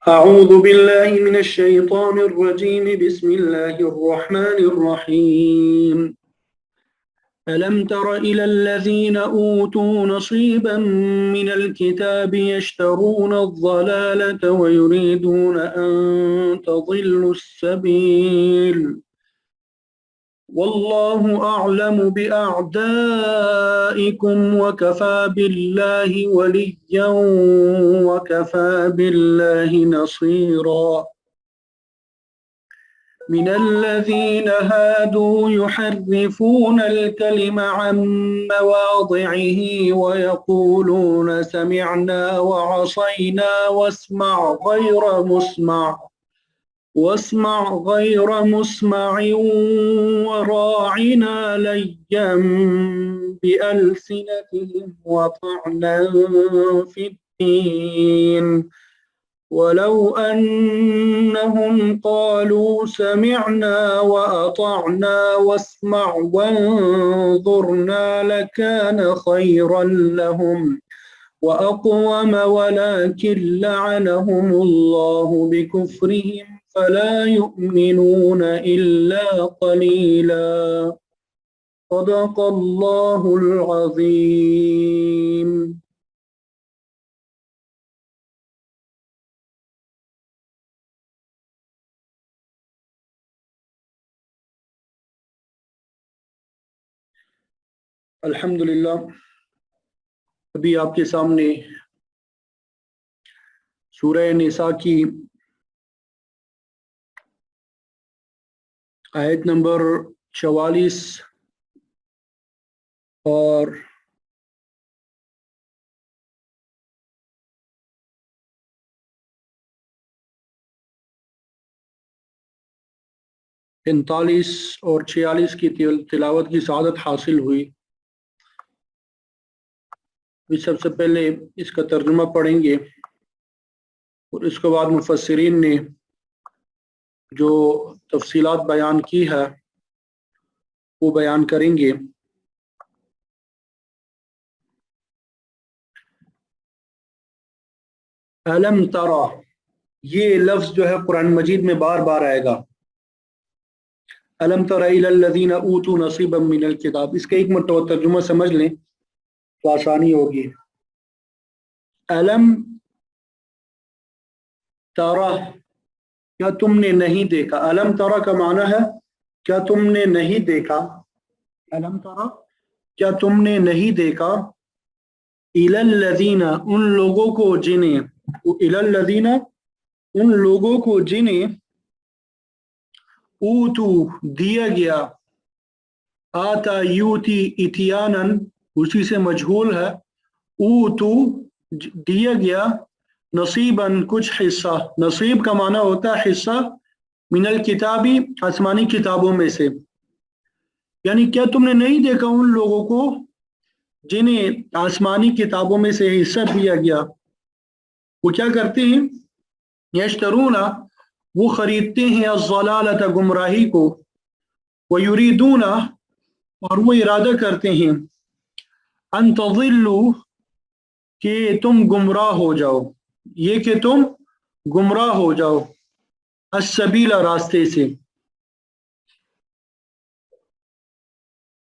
أعوذ بالله من الشيطان الرجيم بسم الله الرحمن الرحيم ألم تر إلى الذين أوتوا نصيبا من الكتاب يشترون الضلالة ويريدون أن تضلوا السبيل والله أعلم بأعدائكم وكفى بالله وليا وكفى بالله نصيرا من الذين هادوا يحرفون الكلم عن مواضعه ويقولون سمعنا وعصينا واسمع غير مسمع وراعنا ليا بألسنتهم وطعنا في الدين ولو أنهم قالوا سمعنا وأطعنا واسمع وانظرنا لكان خيرا لهم وأقوم ولكن لعنهم الله بكفرهم فلا يؤمنون إلا قليلا صدق الله العظيم. الحمدللہ ابھی آپ کے سامنے سورہ نساء کی آیت نمبر 44 اور 45 اور 46 کی تلاوت کی سعادت حاصل ہوئی. سب سے پہلے اس کا ترجمہ پڑھیں گے اور اس کے بعد مفسرین نے جو تفصیلات بیان کی ہے وہ بیان کریں گے. علم ترى یہ لفظ جو ہے قرآن مجید میں بار بار آئے گا. علم تر الی الذین اوتوا نصیبا من الکتاب، اس کا ایک مرتبہ ترجمہ سمجھ لیں تو آسانی ہوگی. علم ترى کیا تم نے نہیں دیکھا. علم ترى کا معنی ہے کیا تم نے نہیں دیکھا. علم ترى کیا تم نے نہیں دیکھا. الی الذین ان لوگوں کو جنہیں، الی الذین ان لوگوں کو جنہیں اوتو دیا گیا، آتا یوتی اتیانن اسی سے مجہول ہے، اوتو دیا گیا، نصیباً کچھ حصہ. نصیب کا معنی ہوتا ہے حصہ، من الکتابی آسمانی کتابوں میں سے. یعنی کیا تم نے نہیں دیکھا ان لوگوں کو جنہیں آسمانی کتابوں میں سے حصہ دیا گیا، وہ کیا کرتے ہیں، یشترون وہ خریدتے ہیں الضلالۃ گمراہی کو، ویریدون اور وہ ارادہ کرتے ہیں، ان تضلوا کہ تم گمراہ ہو جاؤ، یہ کہ تم گمراہ ہو جاؤ، السبیل راستے سے.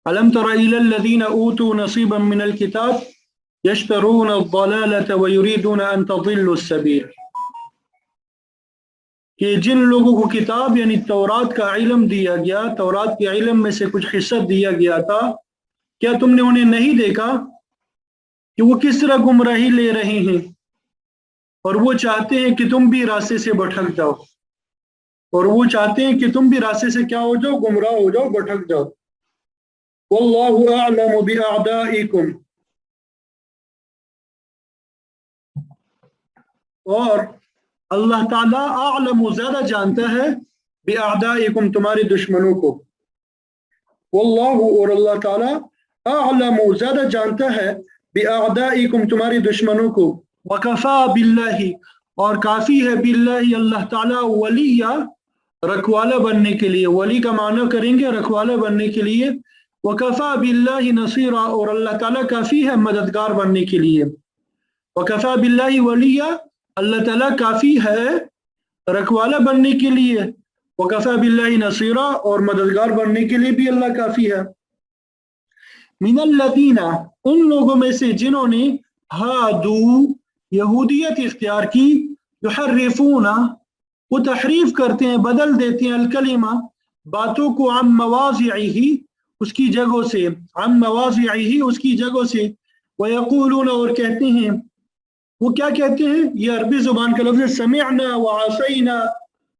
الم تر الی الذین اوتوا نصیبا من الکتاب یشترون الضلالۃ ویریدون ان تضلوا السبیل، کہ جن لوگوں کو کتاب یعنی تورات کا علم دیا گیا، تورات کے علم میں سے کچھ حصہ دیا گیا تھا، کیا تم نے انہیں نہیں دیکھا کہ وہ کس طرح گمراہی لے رہے ہیں اور وہ چاہتے ہیں کہ تم بھی راستے سے بھٹک جاؤ، اور وہ چاہتے ہیں کہ تم بھی راستے سے کیا ہو جاؤ، گمراہ ہو جاؤ، بھٹک جاؤ. واللہ اعلم باعدائکم، اور اللہ تعالیٰ اعلم زیادہ جانتا ہے باعدائکم تمہارے دشمنوں کو. واللہ اور اللہ تعالیٰ اعلم زیادہ جانتا ہے باعدائکم تمہارے دشمنوں کو. وکفا باللہ اور کافی ہے باللہ اللہ تعالیٰ ولی رکھوالا بننے کے لیے. ولی کا معنی کریں گے رکھوالا بننے کے لیے. वकफ़ा बिल्लाहि नसीरा, और अल्लाह ताला काफ़ी है मददगार बनने के लिए। वकफ़ा बिल्लाहि वलिया, अल्लाह ताला काफ़ी है रखवाला बनने के लिए। वकफ़ा बिल्लाहि नसीरा, और मददगार बनने के लिए भी अल्लाह काफ़ी है। मिनल लदीना, उन लोगों में से जिन्होंने हादू यहूदियत इख्तियार की, युहर्रिफूना, वो तहरीफ करते हैं, बदल देते हैं, अलकलिमा, बातों को, अम मवाज़िही, उसकी जगहों से, अम मवाज़िही, उसकी जगहों से, वयक़ूलून, और कहते हैं, वो क्या कहते हैं, ये अरबी जुबान का लफ्ज़ है, समिअना व असैना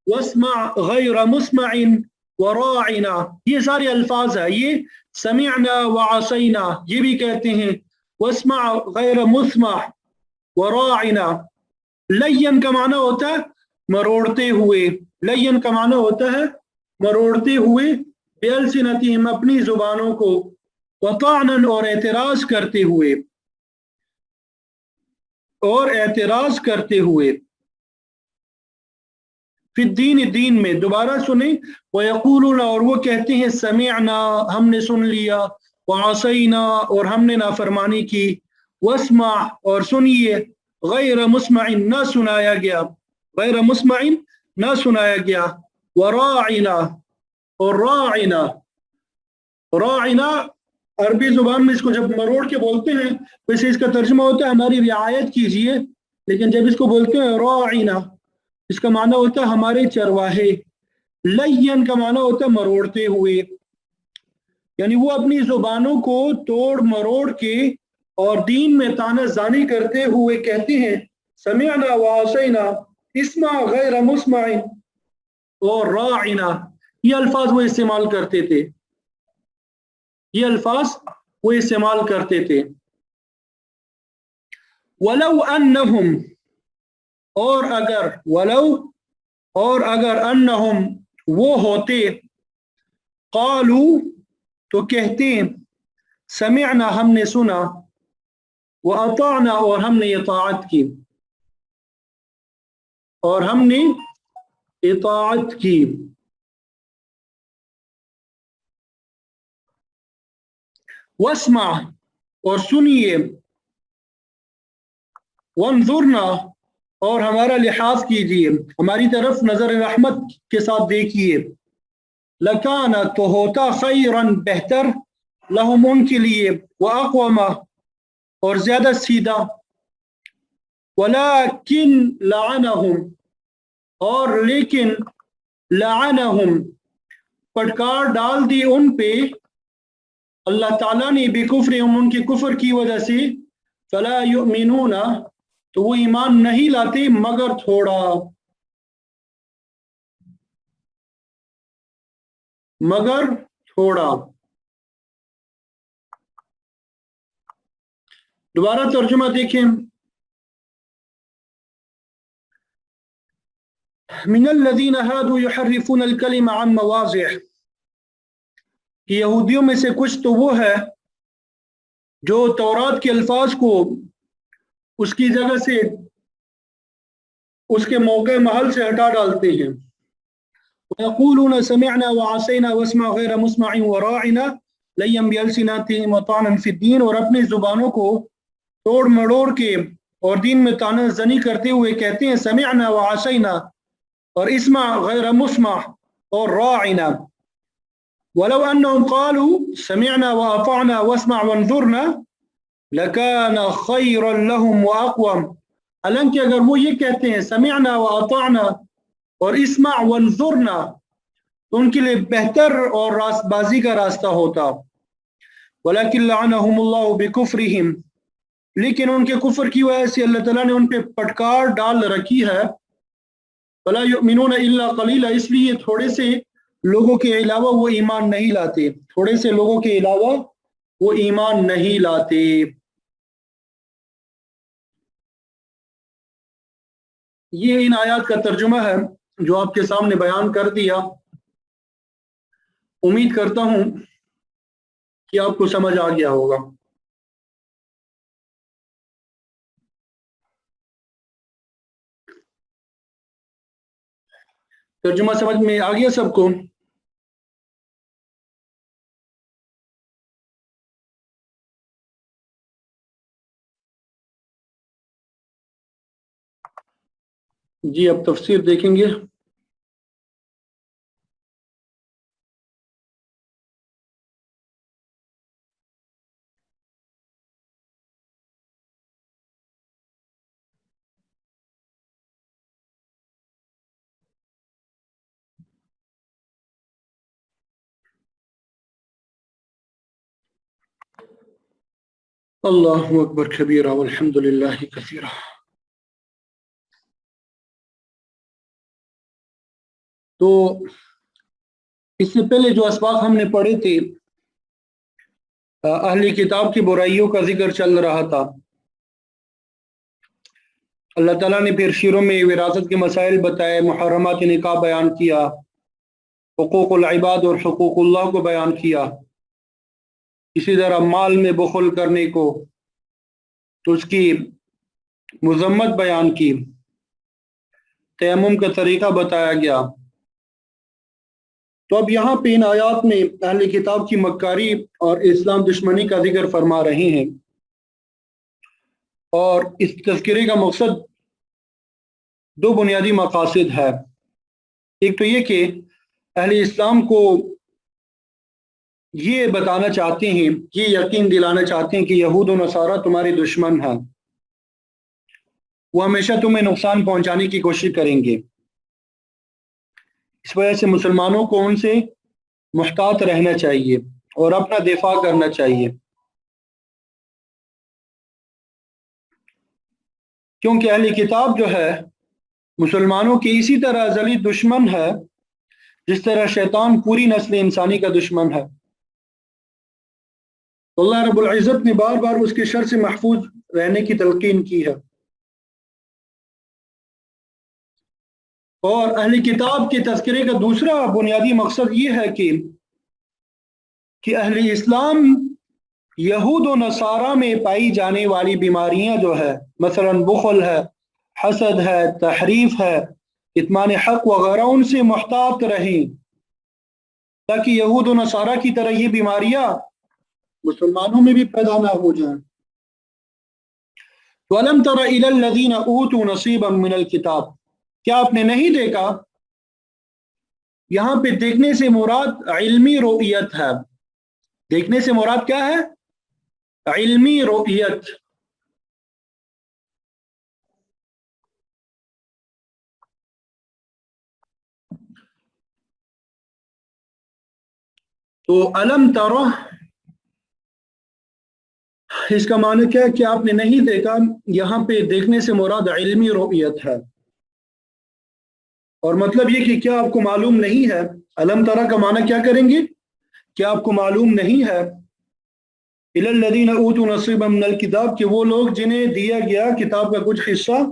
वस्मा गैर मुस्मइन व राइना, ये सारे अल्फाज है। ये समिअना व असैना ये भी कहते हैं, वस्मा गैर मुस्मा व राइना। लय्यन का माना होता है मरोड़ते हुए, लय्यन का माना होता है मरोड़ते हुए, बेअलसिनतिहिम, अपनी जुबानों को, वतानन, और एतराज करते हुए, और एतराज करते हुए, फिर दीन, दीन में, दोबारा सुने, वयक़ूलून, और वो कहते हैं, समिअना, हमने सुन लिया, वअसैना, और हमने नाफरमानी की, वस्मा, और सुनिए, गैर मुस्मइन, ना सुनाया गया, गैर मुस्मइन, ना सुनाया गया, वराइना, और राइना, राइना अरबी जुबान में इसको जब मरोड़ के बोलते हैं, वैसे इसका तर्जुमा होता है हमारी रियायत कीजिए, लेकिन जब इसको बोलते हैं राइना, इसका माना होता है हमारे चरवाहे। लय्यन का माना होता है मरोड़ते हुए, यानी वो अपनी जुबानों को तोड़ मरोड़ के और दीन में तानाज़ानी करते हुए कहते हैं, समिअना व असैना, इस्मा गैर मुस्मइन, और राइना, ये अल्फाज वो इस्तेमाल करते थे, ये अल्फाज वो इस्तेमाल करते थे। वलौ अन्नहुम, और अगर, वलौ, और अगर, अन्नहुम, वो होते, कालू, तो कहते, समिअना, हमने सुना, व अताअना, और हमने इताअत की, और हमने इताअत की। वस्मा, और सुनिए, वंजुरना, और हमारा लिहाज कीजिए, हमारी तरफ नजर रहमत के साथ देखिए। लकाना, तो होता, खैरन, बेहतर, लहुम, उनके लिए, व अक़वमा, और ज्यादा सीधा, वलाकिन लअनहुम, और लेकिन, लअनहुम, फटकार डाल दी उन पे, अल्लाह ताला ने, बेकुफ्रिहिम, उनके कुफ्र की वजह से, फला युमिनूना, तो वो ईमान नहीं लाते मगर थोड़ा, मगर थोड़ा। दोबारा तर्जुमा देखें, मिनल लज़ीना हादू युहर्रिफून अल कलिमा अन मवाज़िह, कि यहूदियों में से कुछ तो वो है जो तौरात के अल्फाज को उसकी जगह से, उसके मौके महल से हटा डालते हैं। वयक़ूलून समिअना व असैना वस्मा गैर मुस्मइन व राइना लय्यन बिअलसिनतिहिम वतानन फिद्दीन, और अपनी जुबानों को तोड़ मड़ोड़ के और दीन में तानाज़नी करते हुए कहते हैं, समिअना व असैना, और इस्मा गैर मुस्मा, और राइना। वलौ अन्नहुम क़ालू समिअना व अताअना वस्मा वंजुरना लकान खैरन लहुम व अक़वम, हालांकि अगर वो ये कहते हैं, समिअना व अताअना और इस्मा वंजुरना, तो उनके लिए बेहतर और रास्तबाजी का रास्ता होता। वलाकिन लअनहुमुल्लाहु बिकुफ्रिहिम, लेकिन उनके कुफ्र की वजह से अल्लाह ताला ने उन पे फटकार डाल रखी है। फला युमिनून इल्ला कलीला, इसलिए थोड़े से लोगों के अलावा वो ईमान नहीं लाते, थोड़े से लोगों के अलावा वो ईमान नहीं लाते। ये इन आयात का तर्जुमा है जो आपके सामने बयान कर दिया। उम्मीद करता हूं कि आपको समझ आ गया होगा। तर्जुमा समझ में आ गया सबको? जी अब तफसीर देखेंगे। अल्लाहु अकबर कबीरा वल्हम्दुलिल्लाहि कसीरा। तो इससे पहले जो असबाब हमने पढ़े थे, अहली किताब की बुराइयों का जिक्र चल रहा था। अल्लाह ताला ने फिर शिरों में विरासत के मसाइल बताए, मुहर्रमात निकाह बयान किया, हुकूकुल इबाद और हुकूकुल्लाह को बयान किया। इसी तरह माल में बुखल करने को, तो उसकी मजम्मत बयान की, तयम्मुम का तरीका बताया गया। तो अब यहाँ पे इन आयात में अहले किताब की मक्कारी और इस्लाम दुश्मनी का जिक्र फरमा रहे हैं। और इस तज़किरे का मकसद दो बुनियादी मकासद है। एक तो ये कि अहले इस्लाम को ये बताना चाहते हैं, ये यकीन दिलाना चाहते हैं कि यहूद और नसारा तुम्हारे दुश्मन हैं, वो हमेशा तुम्हें नुकसान पहुंचाने की कोशिश करेंगे। इस वजह से मुसलमानों को उनसे मुहतात रहना चाहिए और अपना दिफा करना चाहिए, क्योंकि अहले किताब जो है मुसलमानों के इसी तरह अज़ली दुश्मन है जिस तरह शैतान पूरी नस्ल इंसानी का दुश्मन है। तो अल्लाह रब्बुल इज़्ज़त ने बार बार उसके शर से महफूज रहने की तलकीन की है। और अहले किताब के तज़किरे का दूसरा बुनियादी मकसद ये है कि अहले इस्लाम यहूद और नसारा में पाई जाने वाली बीमारियां जो है, मसलन बुखल है, हसद है, तहरीफ है, इत्मान हक वगैरह, उनसे मुहतात रहें, ताकि यहूद और नसारा की तरह ये बीमारियां मुसलमानों में भी पैदा ना हो जाएं। वलम तरा इलल लज़ीना ऊतू नसीबम मिनल किताब, क्या आपने नहीं देखा? यहाँ पे देखने से मुराद इल्मी रुयत है। देखने से मुराद क्या है? इल्मी रुयत। तो अलम तरा, इसका माने क्या है कि आपने नहीं देखा। यहाँ पे देखने से मुराद इल्मी रुयत है, और मतलब ये कि क्या आपको मालूम नहीं है। अलम तरा का माना क्या करेंगे? क्या आपको मालूम नहीं है इलल लज़ीना ऊतू नसीबम मिनल किताब, कि वो लोग जिन्हें दिया गया किताब का कुछ हिस्सा।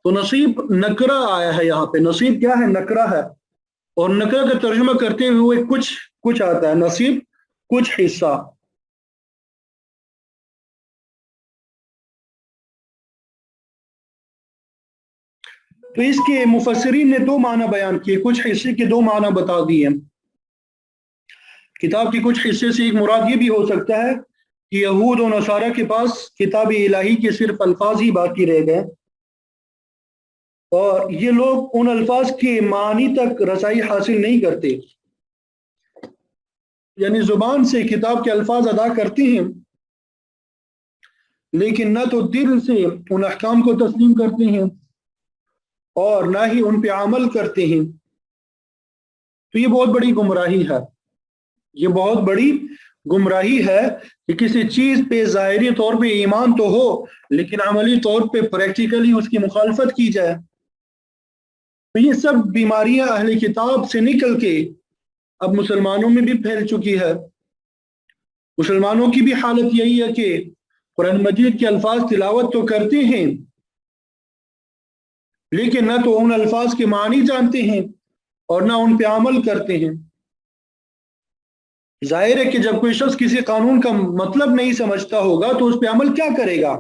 तो नसीब नकरा आया है यहाँ पे। नसीब क्या है? नकरा है। और नकरा का तर्जुमा करते हुए कुछ कुछ आता है, नसीब कुछ हिस्सा। तो इसके मुफस्सिरीन ने दो माना बयान किए, कुछ हिस्से के दो माना बता दिए। किताब के कुछ हिस्से से एक मुराद ये भी हो सकता है कि यहूद और नसारा के पास किताब इलाही के सिर्फ अल्फाज ही बाकी रह गए, और ये लोग उन अल्फाज के मानी तक रसाई हासिल नहीं करते, यानी जुबान से किताब के अल्फाज अदा करते हैं, लेकिन न तो दिल से उन अहकाम को तस्लीम करते हैं और ना ही उन पे अमल करते हैं। तो ये बहुत बड़ी गुमराही है। ये बहुत बड़ी गुमराही है कि किसी चीज पे ज़ाहिरी तौर पे ईमान तो हो, लेकिन अमली तौर पे प्रैक्टिकली उसकी मुखालफत की जाए। तो ये सब बीमारियां अहले किताब से निकल के अब मुसलमानों में भी फैल चुकी है। मुसलमानों की भी हालत यही है कि कुरान मजीद के अल्फाज तिलावत तो करते हैं, लेकिन न तो उन अल्फाज के मानी जानते हैं और न उन पे अमल करते हैं। जाहिर है कि जब कोई शख्स किसी कानून का मतलब नहीं समझता होगा तो उस पर अमल क्या करेगा।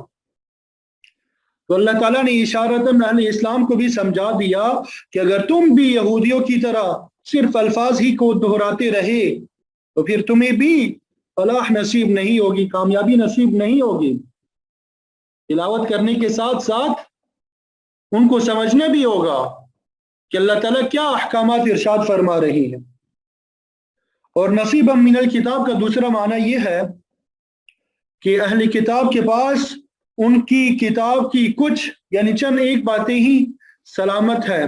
तो अल्लाह ताला ने इशारतन अहले इस्लाम को भी समझा दिया कि अगर तुम भी यहूदियों की तरह सिर्फ अल्फाज ही को दोहराते रहे तो फिर तुम्हें भी फलाह नसीब नहीं होगी, कामयाबी नसीब नहीं होगी। तिलावत करने के साथ साथ उनको समझना भी होगा कि अल्लाह ताला क्या अहकामात इरशाद फरमा रही है। और नसीबम मिनल किताब का दूसरा माना यह है कि अहले किताब के पास उनकी किताब की कुछ यानी चंद एक बातें ही सलामत है,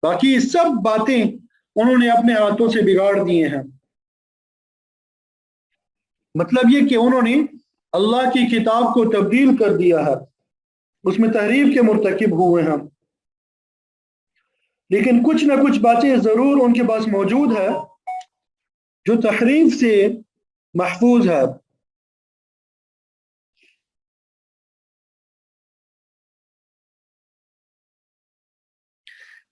बाकी सब बातें उन्होंने अपने हाथों से बिगाड़ दिए हैं। मतलब ये कि उन्होंने अल्लाह की किताब को तब्दील कर दिया है, उसमें तहरीफ के मुर्तकिब हुए हैं। लेकिन कुछ ना कुछ बातें जरूर उनके पास मौजूद है जो तहरीफ से महफूज है।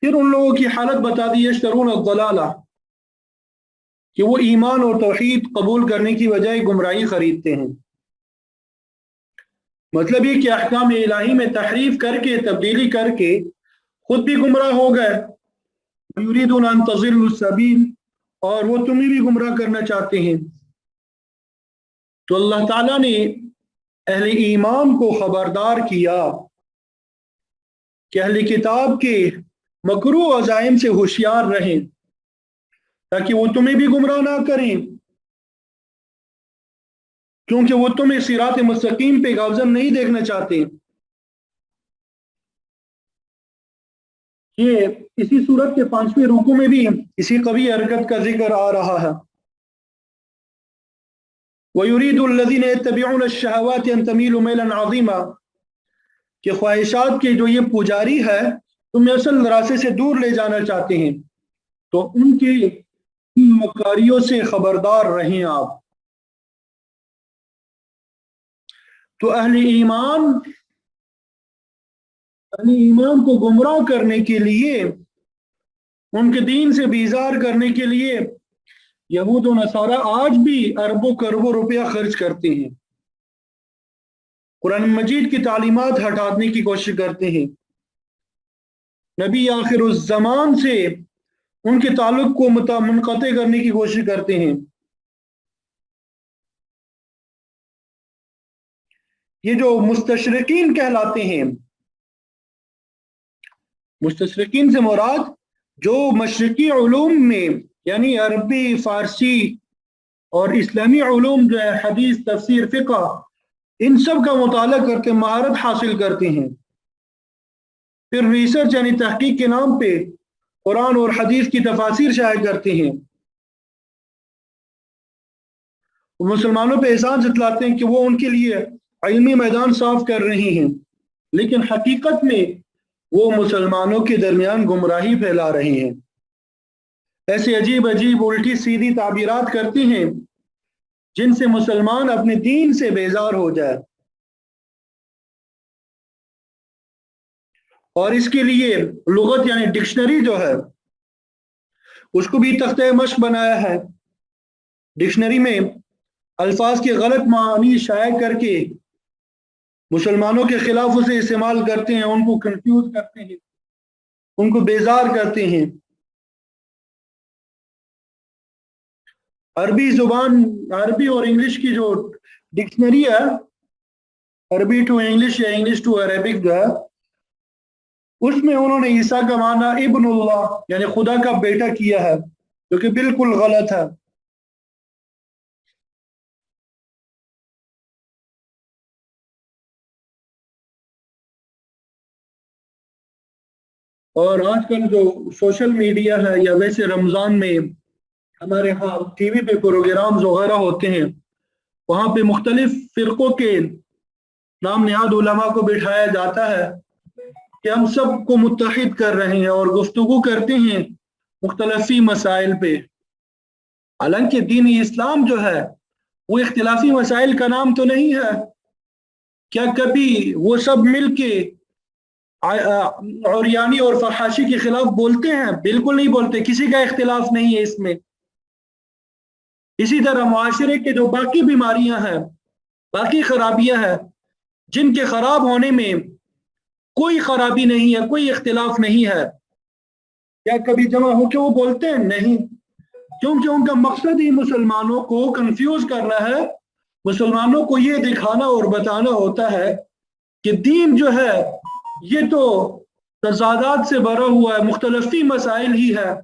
फिर उन लोगों की हालत बता दी यश्तरून अद-दलाला, कि वो ईमान और तौहीद कबूल करने की बजाय गुमराही खरीदते हैं। मतलब ये कि अहकाम इलाही में तहरीफ करके तब्दीली करके खुद भी गुमराह हो गए, युरीदून अन तज़िल्लु सबील, और वो तुम्हें भी गुमराह करना चाहते हैं। तो अल्लाह ताला ने अहले ईमान को खबरदार किया कि अहले किताब के मकरू अज़ाइम से होशियार रहें, ताकि वो तुम्हें भी गुमराह ना करें, क्योंकि वो तुम्हें सिरात मुस्तकीम पे गामज़न नहीं देखना चाहते। ये इसी सूरत के 5वें रुकू में भी इसी कवी हरकत का जिक्र आ रहा है। वयुरीदुल्लज़ीना यत्तबिऊना अश-शहवाति अन तमीलू मैलन अज़ीमा, कि ख्वाहिशात के जो ये पुजारी है तुम्हें असल रास्ते से दूर ले जाना चाहते हैं, तो उनके मकारियों से खबरदार रहें आप। तो अहले ईमान को गुमराह करने के लिए, उनके दीन से बीजार करने के लिए यहूद और नसारा आज भी अरबों करोड़ों रुपया खर्च करते हैं, कुरान मजीद की तालीमात हटाने की कोशिश करते हैं, नबी आखिरुज़्ज़मान से उनके ताल्लुक को मुनक़ते करने की कोशिश करते हैं। ये जो मुस्तशरिकीन कहलाते हैं, मुस्तशरिकीन से मुराद जो मशरिकी उलूम में यानी अरबी, फारसी और इस्लामी उलूम जो है, हदीस, तफसीर, फ़िक़्ह, इन सब का मुताला करते, महारत हासिल करते हैं, फिर रिसर्च यानी तहकीक के नाम पे कुरान और हदीस की तफासिर शाये करते हैं, मुसलमानों पे एहसान जतलाते हैं कि वो उनके लिए इल्मी मैदान साफ कर रहे हैं, लेकिन हकीकत में वो मुसलमानों के दरमियान गुमराही फैला रहे हैं। ऐसे अजीब अजीब उल्टी सीधी ताबीरात करते हैं जिनसे मुसलमान अपने दीन से बेजार हो जाए, और इसके लिए लुगत यानी डिक्शनरी जो है उसको भी तख्ते मश्क बनाया है। डिक्शनरी में अल्फाज के गलत मानी शाया करके मुसलमानों के खिलाफ उसे इस्तेमाल करते हैं, उनको कंफ्यूज करते हैं, उनको बेजार करते हैं। अरबी जुबान, अरबी और इंग्लिश की जो डिक्शनरी है, अरबी टू इंग्लिश या इंग्लिश टू अरेबिक जो है, उसमें उन्होंने ईसा का माना इब्नुल्लाह यानी खुदा का बेटा किया है, जो कि बिल्कुल गलत है। और आजकल जो सोशल मीडिया है या वैसे रमज़ान में हमारे यहाँ टीवी पे प्रोग्राम्स वगैरह होते हैं, वहाँ पे मुख्तलिफ फ़िरक़ों के नाम निहाद उलमा को बिठाया जाता है कि हम सबको मुत्तहिद कर रहे हैं और गुफ्तगू करते हैं मुख्तलिफी मसाइल पे। हालांकि दीन इस्लाम जो है वो इख्तिलाफी मसाइल का नाम तो नहीं है। क्या कभी वो सब मिल के औरियानी और फहाशी के खिलाफ बोलते हैं? बिल्कुल नहीं बोलते, किसी का इख्तिलाफ नहीं है इसमें। इसी तरह मुआशरे के जो बाकी बीमारियां हैं, बाकी खराबियां हैं, जिनके खराब होने में कोई खराबी नहीं है, कोई इख्तिलाफ नहीं है, क्या कभी जमा होकर वो बोलते हैं? नहीं, क्योंकि उनका मकसद ही मुसलमानों को कंफ्यूज करना है। मुसलमानों को ये दिखाना और बताना होता है कि दीन जो है یہ تو तजादात से भरा हुआ है, मुख्तलिफी मसाइल ही है।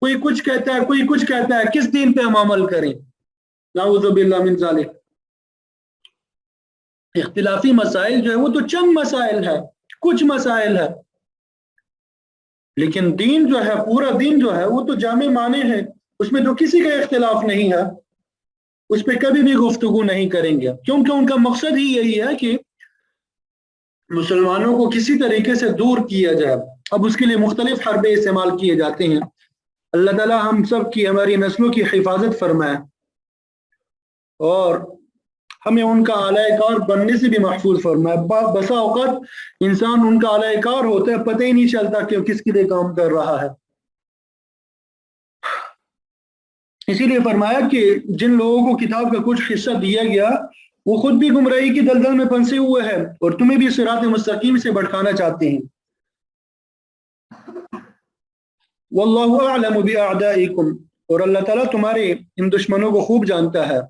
कोई कुछ कहता है, कोई कुछ कहता है, किस दीन पे हम अमल करें? नाऊज़ु बिल्लाह मिन ज़ालिक। इख्तिलाफी मसाइल जो है वो तो चंद मसाइल है, कुछ मसाइल है, लेकिन दीन जो है, पूरा दीन जो है वो तो जामे माने हैं, उसमें तो किसी का इख्तिलाफ नहीं है, उस पर कभी भी गुफ्तगू नहीं करेंगे, क्योंकि उनका मकसद ही यही है कि मुसलमानों को किसी तरीके से दूर किया जाए। अब उसके लिए मुख्तलिफ हरबे इस्तेमाल किए जाते हैं। अल्लाह ताला हम सब की, हमारी नस्लों की हिफाजत फरमाए और हमें उनका आलाकार बनने से भी महफूज फरमाए। बसा औक़ात इंसान उनका आलाकार होता है, पता ही नहीं चलता कि किसके लिए काम कर रहा है। इसीलिए फरमाया कि जिन लोगों को किताब का कुछ हिस्सा दिया गया वो खुद भी गुमराही की दलदल में फंसे हुए हैं और तुम्हें भी सिरात मुस्तकीम से भटकाना चाहते हैं। वल्लाहु अअलमु बिअअदाइकुम, और अल्लाह ताला तुम्हारे इन दुश्मनों को खूब जानता है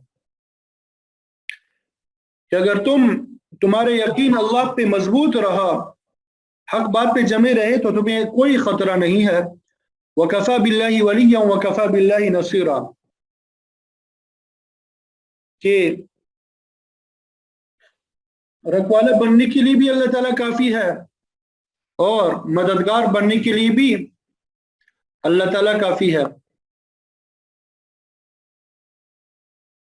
कि अगर तुम्हारे यकीन अल्लाह पे मजबूत रहा, हक बात पे जमे रहे, तो तुम्हें कोई खतरा नहीं है। वकफा बिल्लाहि वलिय्या वकफा बिल्लाहि नसीरा, कि रखवाला बनने के लिए भी अल्लाह ताला काफी है और मददगार बनने के लिए भी अल्लाह ताला काफी है।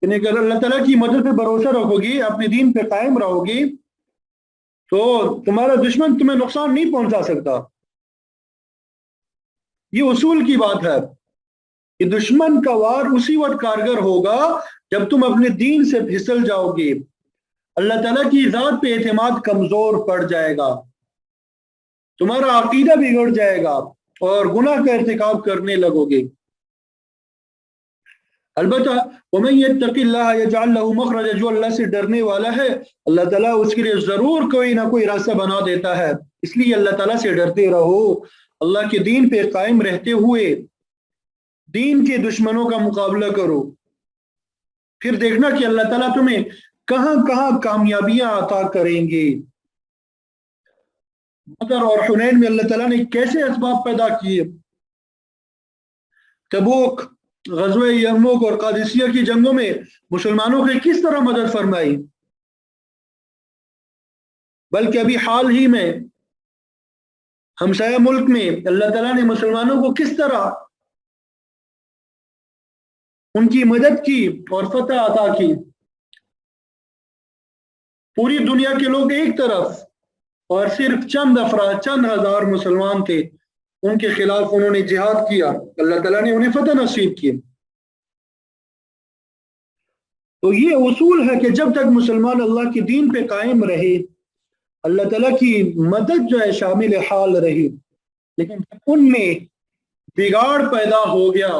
अगर अल्लाह ताला की मदद पे भरोसा रखोगी, अपने दीन पे कायम रहोगी, तो तुम्हारा दुश्मन तुम्हें नुकसान नहीं पहुंचा सकता। ये उसूल की बात है कि दुश्मन का वार उसी वक्त कारगर होगा जब तुम अपने दीन से फिसल जाओगे, अल्लाह ताला की ज़ात पे एतमाद कमजोर पड़ जाएगा, तुम्हारा अकीदा बिगड़ जाएगा और गुनाह का इर्तिकाब करने लगोगे। अलबत्ता वमन यत्तक़िल्लाह यजअल लहू मखरजा, जो अल्लाह से डरने वाला है अल्लाह ताला उसके लिए जरूर कोई ना कोई रास्ता बना देता है। इसलिए अल्लाह ताला से डरते रहो, अल्लाह के दीन पे कायम रहते हुए दीन के दुश्मनों का मुकाबला करो, फिर देखना कि अल्लाह ताला तुम्हें कहां कहां कामयाबियां अता करेंगे। बदर और हुनैन में अल्लाह ताला ने कैसे असबाब पैदा किए, तबूक, ग़ज़वे यरमुक और कादिसिया की जंगों में मुसलमानों की किस तरह मदद फरमाई, बल्कि अभी हाल ही में हमसाया मुल्क में अल्लाह ताला ने मुसलमानों को किस तरह उनकी मदद की और फतह अता की। पूरी दुनिया के लोग एक तरफ और सिर्फ चंद अफराद, चंद हजार मुसलमान थे, उनके खिलाफ उन्होंने जिहाद किया, अल्लाह ताला ने उन्हें फतह नसीब की। तो ये उसूल है कि जब तक मुसलमान अल्लाह के दीन पे कायम रहे, अल्लाह ताला की मदद जो है शामिल हाल रही। लेकिन जब उनमें बिगाड़ पैदा हो गया,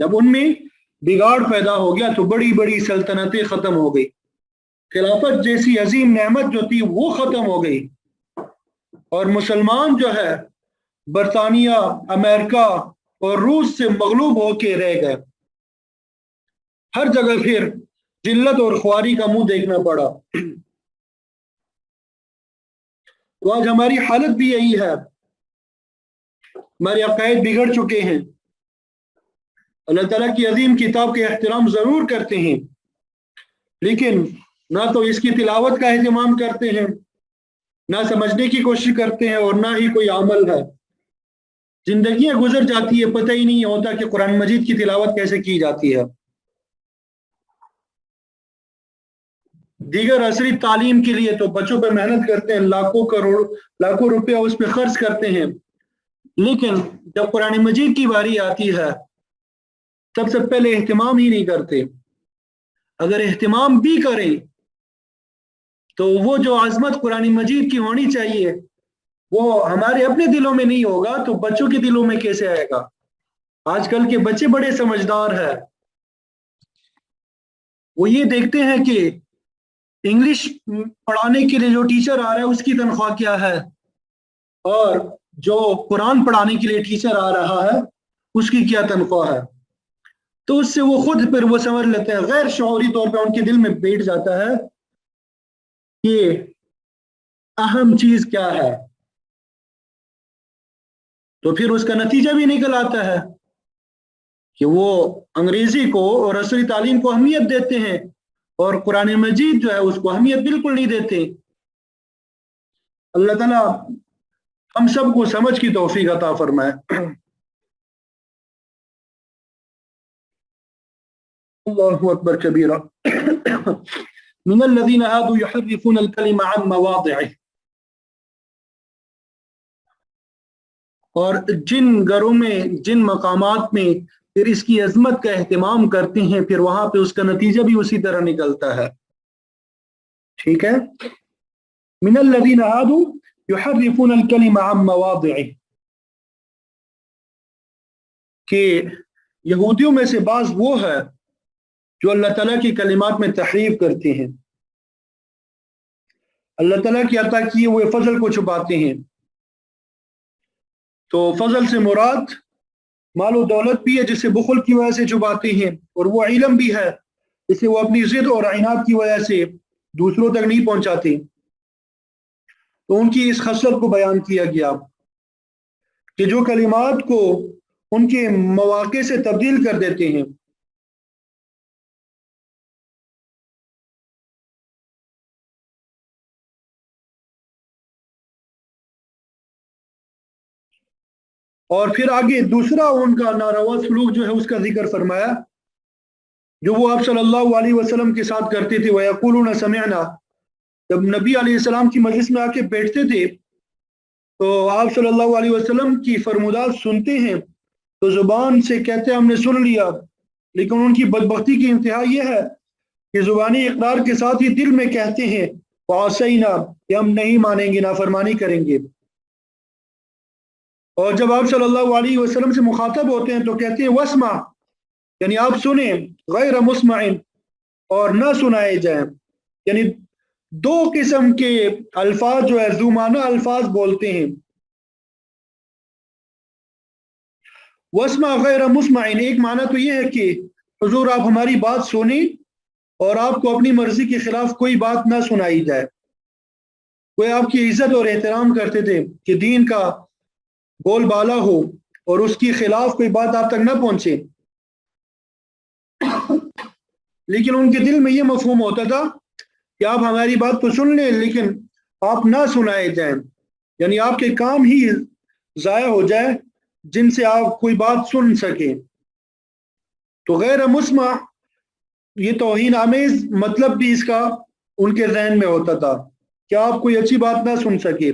जब उनमें बिगाड़ पैदा हो गया तो बड़ी बड़ी सल्तनतें खत्म हो गई, खिलाफत जैसी अजीम नेमत जो थी वो खत्म हो गई और मुसलमान जो है बरतानिया, अमेरिका और रूस से मगलूब होके रह गए। हर जगह फिर जिल्लत और ख्वारी का मुंह देखना पड़ा। तो आज हमारी हालत भी यही है, हमारे अकायद बिगड़ चुके हैं। अल्लाह ताला की अजीम किताब के एहतराम जरूर करते हैं, लेकिन ना तो इसकी तिलावत का एहतमाम करते हैं, ना समझने की कोशिश करते हैं और ना ही कोई अमल है। जिंदगियां गुजर जाती है, पता ही नहीं होता कि कुरान मजीद की तिलावत कैसे की जाती है। दीगर असरी तालीम के लिए तो बच्चों पर मेहनत करते हैं, लाखों करोड़ लाखों रुपया उस पर खर्च करते हैं, लेकिन जब कुरान मजीद की बारी आती है सबसे पहले एहतमाम ही नहीं करते। अगर एहतमाम भी करें तो वो जो आजमत कुरान मजीद की होनी चाहिए वो हमारे अपने दिलों में नहीं होगा तो बच्चों के दिलों में कैसे आएगा। आजकल के बच्चे बड़े समझदार हैं, वो ये देखते हैं कि इंग्लिश पढ़ाने के लिए जो टीचर आ रहा है उसकी तनख्वाह क्या है और जो कुरान पढ़ाने के लिए टीचर आ रहा है उसकी क्या तनख्वाह है। तो उससे वो खुद फिर वो समझ लेते हैं, गैर शऊरी तौर पे उनके दिल में बैठ जाता है कि अहम चीज क्या है, तो फिर उसका नतीजा भी निकल आता है कि वो अंग्रेजी को और असली तालीम को अहमियत देते हैं और कुरान मजीद जो है उसको अहमियत बिल्कुल नहीं देते। अल्लाह ताला हम सबको समझ की तौफीक अता फरमाए। अल्लाहु अकबर कबीरा। मिनल्लज़ीना हादू युहर्रिफूनल कलिमा अन मवादिअह, और जिन घरों में जिन मकामात में फिर इसकी अजमत का एहतमाम करते हैं, फिर वहां पे उसका नतीजा भी उसी तरह निकलता है। ठीक है। मिनल्लज़ीना हादू युहर्रिफूनल कलिमा अन मवादिअह, कि यहूदियों में से बाज वो है जो अल्लाह ताला की कलिमात में तहरीफ करते हैं, अल्लाह ताला की अता किए हुए फजल को छुपाते हैं। तो फजल से मुराद मालो दौलत भी है जिसे बुखल की वजह से छुपाते हैं, और वो इल्म भी है जिसे वो अपनी जिद और इनात की वजह से दूसरों तक नहीं पहुंचाते। तो उनकी इस खसलत को बयान किया गया कि जो कलिमात को उनके मौके से तब्दील कर देते हैं। और फिर आगे दूसरा उनका नारवा सलूक जो है उसका जिक्र फरमाया, जो वो आप सल्लल्लाहु अलैहि वसल्लम के साथ करते थे। वयक़ूलून समिअना, जब नबी अलैहिस्सलाम की मजलिस में आके बैठते थे तो आप सल्लल्लाहु अलैहि वसल्लम की फरमुदात सुनते हैं तो जुबान से कहते हैं हमने सुन लिया, लेकिन उनकी बदबख्ती की इंतहा यह है कि जुबानी इकरार के साथ ही दिल में कहते हैं वासैना, कि हम नहीं मानेंगे, नाफरमानी करेंगे। और जब आप सल्लल्लाहु अलैहि वसल्लम से मुखातब होते हैं तो कहते हैं वस्मा, यानी आप सुने, गैर मुस्माइन, और न सुनाए जाए। यानी दो किस्म के अल्फाज जो है जुमाना अल्फाज बोलते हैं। वस्मा गैर मुस्माइन, एक माना तो यह है कि हुजूर आप हमारी बात सुनी और आपको अपनी मर्जी के खिलाफ कोई बात ना सुनाई जाए। कोई आपकी इज्जत और एहतराम करते थे कि दीन का बोलबाला हो और उसके खिलाफ कोई बात आप तक ना पहुंचे, लेकिन उनके दिल में यह मफहूम होता था कि आप हमारी बात तो सुन लें लेकिन आप ना सुनाए जाएं, यानी आपके काम ही जाया हो जाए जिनसे आप कोई बात सुन सके। तो गैर मुस्मा, ये तौहीन आमेज मतलब भी इसका उनके जहन में होता था कि आप कोई अच्छी बात ना सुन सके,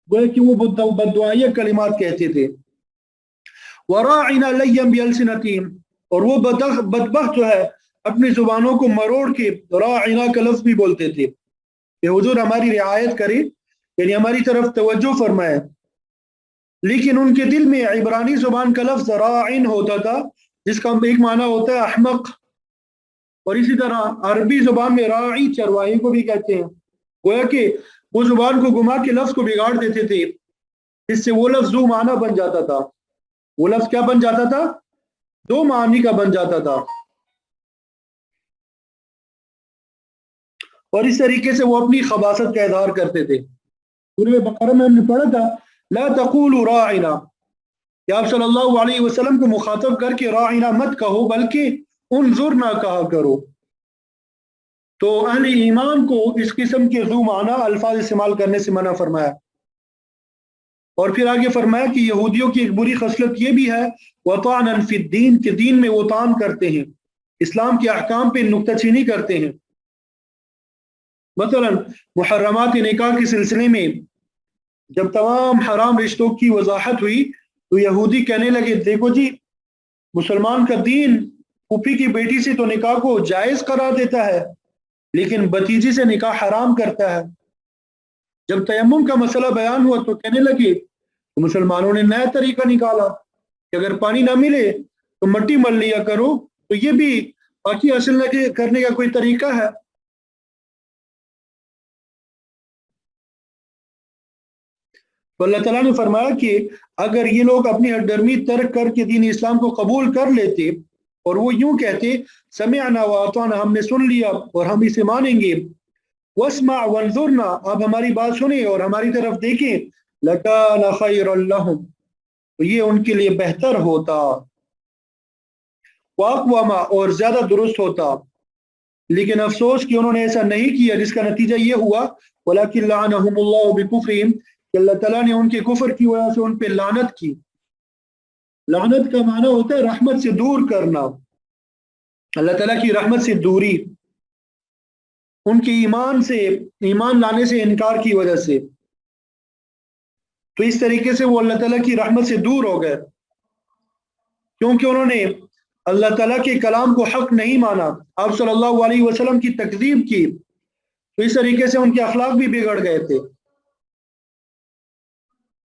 गोया कि वो बददुआया कलिमात कहते थे। वराइना लय्यम बिअल्सिनतिहिम, और वो बदबख्त जो है अपनी जुबानों को मरोड़ के राइना का लफ्ज भी बोलते थे कि हुजूर हमारी रियायत करे, यानी हमारी तरफ तवज्जो फरमाए। लेकिन उनके दिल में इब्रानी जुबान का लफ्ज राइन होता था जिसका एक माना होता है अहमक, और इसी तरह अरबी जुबान में राई चरवाही को भी कहते हैं। गोया कि वो जुबान को घुमा के लफ्ज को बिगाड़ देते थे, जिससे वो लफ्ज दो माना बन जाता था। वो लफ्ज क्या बन जाता था? दो मानी का बन जाता था। और इस तरीके से वो अपनी खबासत का इजहार करते थे। सूरह बकरा में हमने पढ़ा था ला तक़ूलू राइना, कि आप सल्लल्लाहु अलैहि वसल्लम को मुखातब करके राइना मत कहो बल्कि उन्जुरना कहा करो। तो अहले ईमान को इस किस्म के ज़ू माना अल्फाज इस्तेमाल करने से मना फरमाया। और फिर आगे फरमाया कि यहूदियों की एक बुरी खसलत ये भी है वतानन फिद्दीन, के दीन में वो तान करते हैं, इस्लाम के अहकाम पे नुक्ताचीनी करते हैं। मसलन मुहर्रमात निकाह के सिलसिले में जब तमाम हराम रिश्तों की वजाहत हुई तो यहूदी कहने लगे देखो जी, मुसलमान का दीन फूफी की बेटी से तो निकाह को जायज करार देता है लेकिन भतीजी से निकाह हराम करता है। जब तयम्मुम का मसला बयान हुआ तो कहने लगे, तो मुसलमानों ने नया तरीका निकाला कि अगर पानी ना मिले तो मट्टी मल लिया करो, तो ये भी बाकी हासिल करने का कोई तरीका है। तो अल्लाह ताला ने फरमाया कि अगर ये लोग अपनी हरदर्मी तर्क करके दीन इस्लाम को कबूल कर लेते और वो यूं कहते समिअना व अताना, हमने सुन लिया और हम इसे मानेंगे, वस्मा वंजुरना, आप हमारी बात सुने और हमारी तरफ देखें, लकान खैरन लहुम, तो ये उनके लिए बेहतर होता, वाक़वामा, और ज्यादा दुरुस्त होता। लेकिन अफसोस कि उन्होंने ऐसा नहीं किया, जिसका नतीजा ये हुआ, वलाकिन लअनहुमुल्लाहु बिकुफ्रिहिम, कि अल्लाह ताला ने उनके कुफ्र की वजह से उन पे लानत की। लानत का माना होता है रहमत से दूर करना, अल्लाह ताला की रहमत से दूरी, उनके ईमान लाने से इनकार की वजह से। तो इस तरीके से वो अल्लाह ताला की रहमत से दूर हो गए, क्योंकि उन्होंने अल्लाह ताला के कलाम को हक नहीं माना, आप सल्लल्लाहु अलैहि वसल्लम की तकज़ीब की। तो इस तरीके से उनके अखलाक भी बिगड़ गए थे।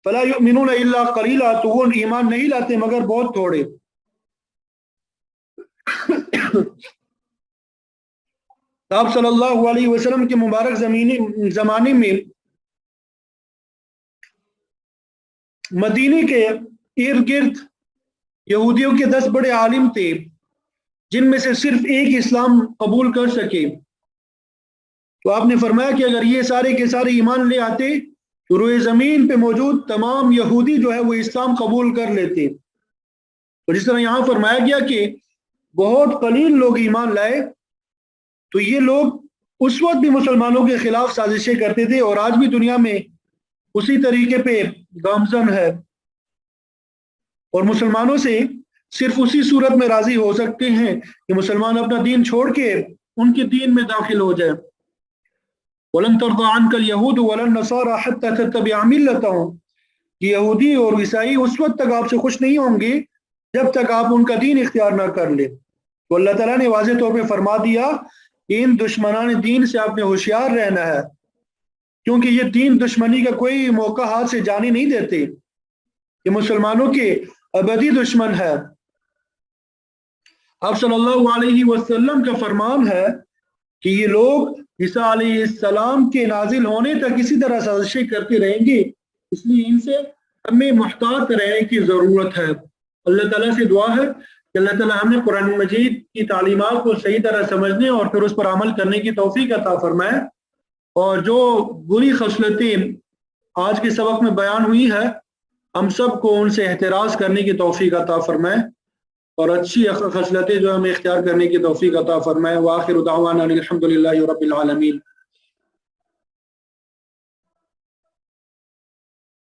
फला युमिनून इल्ला कलीला, तो वो ईमान नहीं लाते मगर बहुत थोड़े। आप सल्लल्लाहु अलैहि वसल्लम के मुबारक ज़माने में मदीने के इर्द गिर्द यहूदियों के 10 बड़े आलिम थे, जिनमें से सिर्फ एक इस्लाम कबूल कर सके। तो आपने फरमाया कि अगर ये सारे के सारे ईमान ले आते तो रोए जमीन पे मौजूद तमाम यहूदी जो है वो इस्लाम कबूल कर लेते। तो जिस तरह यहाँ फरमाया गया कि बहुत कलील लोग ईमान लाए, तो ये लोग उस वक्त भी मुसलमानों के खिलाफ साजिशें करते थे और आज भी दुनिया में उसी तरीके पे गामजन है, और मुसलमानों से सिर्फ उसी सूरत में राजी हो सकते हैं कि मुसलमान अपना दीन छोड़ के उनके दीन में दाखिल हो जाए। वलन तर्दा अन्कल यहूद वलन नसारा हत्ता तत्तबिअ मिल्लतहुम, यहूदी और ईसाई उस वक्त तक आपसे खुश नहीं होंगे जब तक आप उनका दीन इख्तियार ना कर ले। तो अल्लाह ताला ने वाज़ेह तौर पे फरमा दिया कि इन दुश्मनान दीन से आपने होशियार रहना है, क्योंकि ये दीन दुश्मनी का कोई मौका हाथ से जाने नहीं देते, ये मुसलमानों के अबदी दुश्मन है। आप सल्लल्लाहु अलैहि वसल्लम का फरमान है कि ये लोग ईसा अलैहिस्सलाम के नाजिल होने तक इसी तरह साजिशें करते रहेंगे, इसलिए इनसे हमें मुहतात रहने की ज़रूरत है। अल्लाह ताला से दुआ है कि अल्लाह ताला हमें कुरान मजीद की तालीमात को सही तरह समझने और फिर उस पर अमल करने की तौफीक अता फरमाए, और जो बुरी खसलतें आज के सबक में बयान हुई है हम सब को उनसे एहतराज करने की तौफीक अता फरमाए, और अच्छी खसलतें जो हमें इख्तियार करने की तौफीक अता फरमाए। व आखिरु दावाना अनिल हम्दुलिल्लाहि रब्बिल आलमीन।